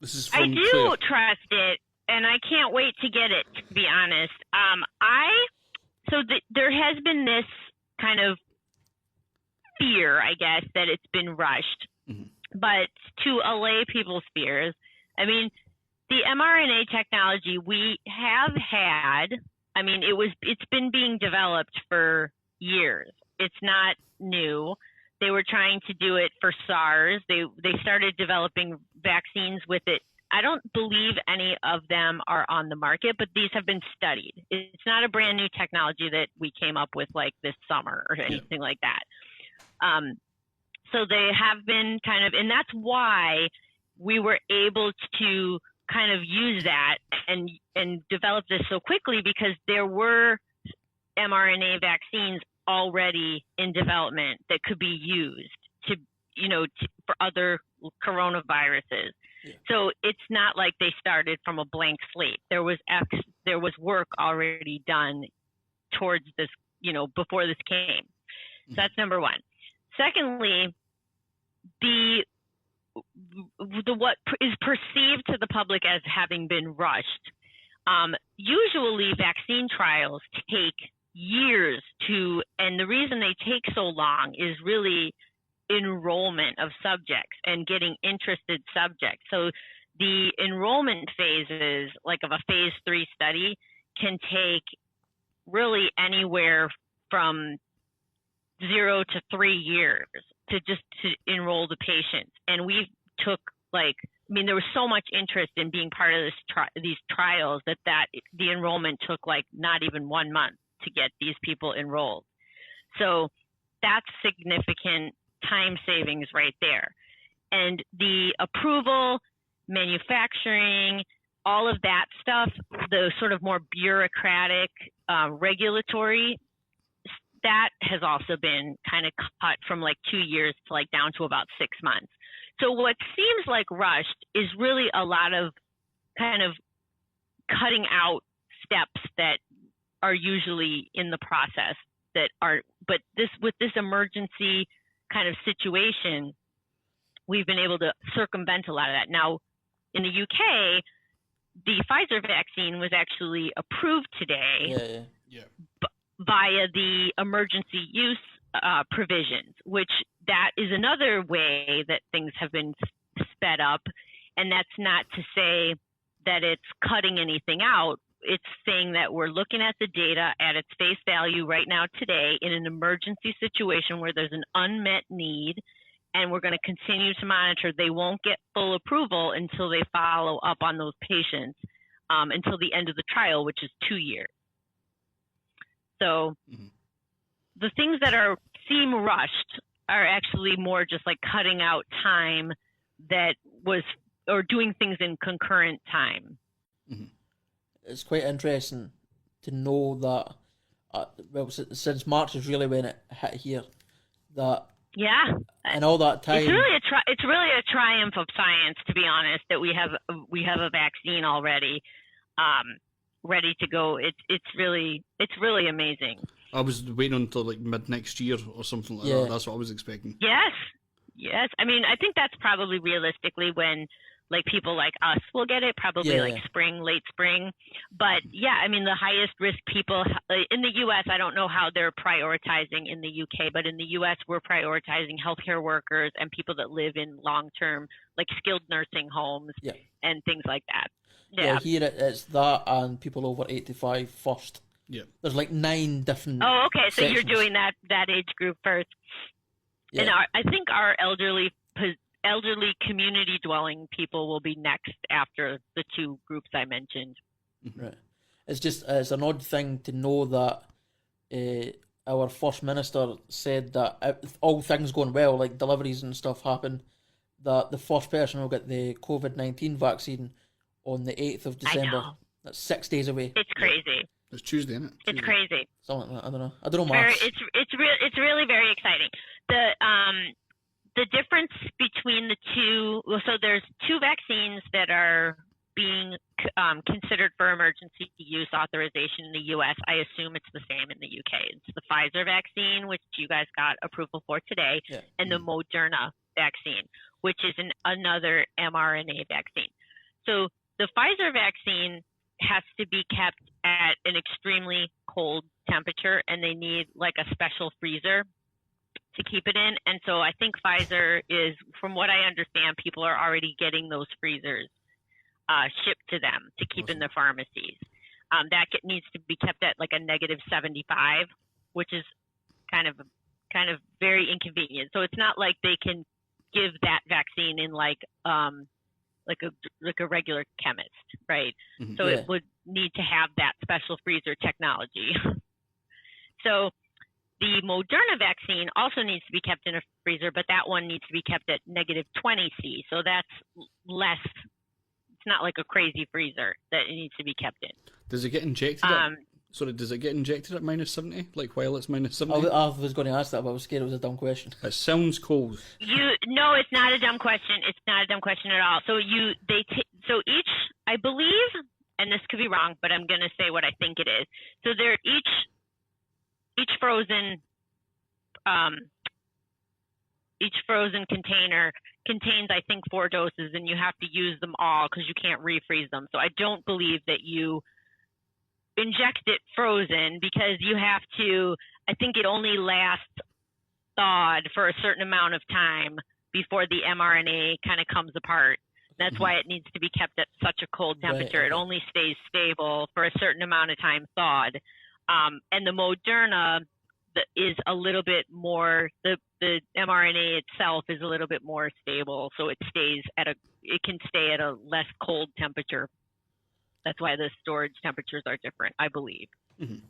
This is I from do Claire. trust it, and I can't wait to get it, to be honest. There has been this kind of fear, I guess, that it's been rushed. Mhm. But to allay people's fears, I mean, the mRNA technology we have had, I mean, it's been being developed for years. It's not new. They were trying to do it for SARS. They started developing vaccines with it. I don't believe any of them are on the market, but these have been studied. It's not a brand new technology that we came up with like this summer or anything like that. So they have been kind of, and that's why we were able to kind of use that and develop this so quickly, because there were mRNA vaccines already in development that could be used to, for other coronaviruses. Yeah. So it's not like they started from a blank slate. There was work already done towards this, before this came. So that's number one. Secondly, the what is perceived to the public as having been rushed. Usually vaccine trials take years and the reason they take so long is really enrollment of subjects and getting interested subjects. So the enrollment phases, like of a phase 3 study, can take really anywhere from 0 to 3 years to enroll the patients. And we took there was so much interest in being part of these trials that the enrollment took not even 1 month to get these people enrolled. So that's significant time savings right there. And the approval, manufacturing, all of that stuff, the sort of more bureaucratic regulatory, that has also been kind of cut from 2 years to down to about 6 months. So what seems like rushed is really a lot of kind of cutting out steps that are usually in the process but with this emergency kind of situation, we've been able to circumvent a lot of that. Now, in the UK, the Pfizer vaccine was actually approved today via the emergency use provisions, which that is another way that things have been sped up. And that's not to say that it's cutting anything out. It's saying that we're looking at the data at its face value right now today in an emergency situation where there's an unmet need, and we're going to continue to monitor. They won't get full approval until they follow up on those patients until the end of the trial, which is 2 years. So the things that seem rushed are actually more just cutting out time or doing things in concurrent time. Mm-hmm. It's quite interesting to know that, since March is really when it hit here, that and all that time. It's really a triumph of science, to be honest, that we have a vaccine already, ready to go. It's really amazing. I was waiting until mid next year or something like that. That's what I was expecting. Yes. I mean, I think that's probably realistically when people like us will get it, probably spring, late spring. But I mean, the highest risk people in the U.S., I don't know how they're prioritizing in the U.K., but in the U.S., we're prioritizing healthcare workers and people that live in long-term, skilled nursing homes and things like that. Yeah, here it's that and people over 85 first. Yeah. There's 9 different Oh, okay. So sections. You're doing that age group first. Yeah. And I think our elderly community dwelling people will be next after the 2 groups I mentioned. Right. It's an odd thing to know that our First Minister said that if all things going well, like deliveries and stuff happen, that the first person will get the COVID-19 vaccine on the 8th of December. I know. That's 6 days away. It's crazy. It's Tuesday, isn't it? It's crazy. Something like that. I don't know maths. It's really very exciting. The difference between the two, so there's 2 vaccines that are being considered for emergency use authorization in the U.S. I assume it's the same in the U.K. It's the Pfizer vaccine, which you guys got approval for today, and the Moderna vaccine, which is another mRNA vaccine. So the Pfizer vaccine has to be kept at an extremely cold temperature, and they need like a special freezer to keep it in. And so I think Pfizer is, from what I understand, people are already getting those freezers shipped to them to keep in the pharmacies. That needs to be kept at like a -75, which is kind of very inconvenient. So it's not like they can give that vaccine in like a regular chemist, right? Mm-hmm. So it would need to have that special freezer technology. So the Moderna vaccine also needs to be kept in a freezer, but that one needs to be kept at -20°C. So that's less. It's not like a crazy freezer that it needs to be kept in. Does it get injected? Does it get injected at -70? Like while it's -70? I was going to ask that, but I was scared it was a dumb question. It sounds cold. No, it's not a dumb question. It's not a dumb question at all. So each, I believe, and this could be wrong, but I'm going to say what I think it is. So they're each frozen container contains, I think, 4 doses, and you have to use them all because you can't refreeze them. So I don't believe that you inject it frozen, because you have to, I think it only lasts thawed for a certain amount of time before the mRNA kind of comes apart. That's why it needs to be kept at such a cold temperature. Right. It only stays stable for a certain amount of time thawed. And the Moderna is a little bit more, the mRNA itself is a little bit more stable, so it can stay at a less cold temperature. That's why the storage temperatures are different, I believe. Mm-hmm.